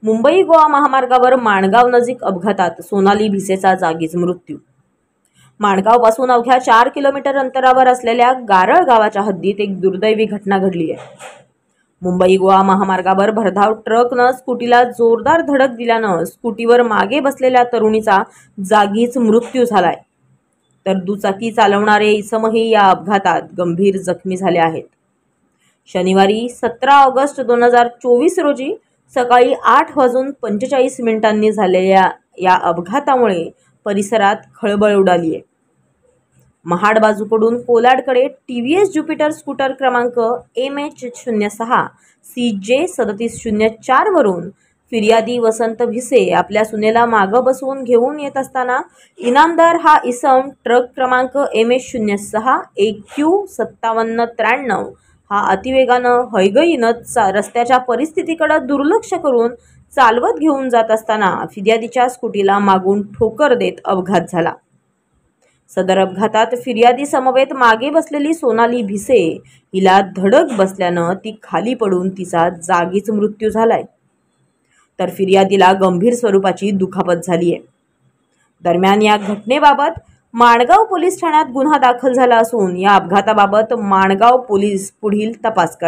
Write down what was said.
मुंबई गोवा महामार्गावर माणगाव नजीक अपघातात सोनाली भिसेचा जागीच मृत्यू। माणगाव पासून अवघ्या 4 किलोमीटर अंतरावर असलेल्या गारळ गावाच्या हद्दीत एक दुर्दैवी घटना घडली आहे। मुंबई गोवा महामार्गावर भरधाव ट्रकनं स्कूटीला जोरदार धडक दिल्यानं स्कूटीवर मागे बसलेल्या तरुणीचा जागीच मृत्यू झालाय, तर दुचाकी चालवणारे इसमही या अपघातात गंभीर जखमी झाले आहेत। शनिवारी 17 ऑगस्ट 2024 रोजी सकाळी 8:45 झालेल्या या अपघातामुळे परिसरात खळबळ उडाली आहे। महाड बाजूकडून कोलाडकडे TVS ज्युपिटर स्कूटर क्रमांक MH06 CJ 3704 वरून फिर्यादी वसंत भिसे आपल्या सुनेला मागं बसवून घेऊन येत असताना इनामदार हा इसम ट्रक क्रमांक MH06 AQ 5793 हा अतिवेगानं हयगयीनं रस्त्याच्या परिस्थितीकडे दुर्लक्ष करून चालवत घेऊन जात असताना फिर्यादीच्या स्कूटीला मागून ठोकर देत अपघात झाला। सदर अपघातात फिर्यादी समवेत मागे बसलेली सोनाली भिसे हिला धडक बसल्यानं ती खाली पडून तिचा जागीच मृत्यू झालाय, तर फिर्यादीला गंभीर स्वरूपाची दुखापत झाली आहे। दरम्यान या घटनेबाबत माणगाव पोलीस ठाण्यात गुन्हा दाखल झाला असून या अपघाताबाबत माणगाव पोलीस पुढील तपास करतात।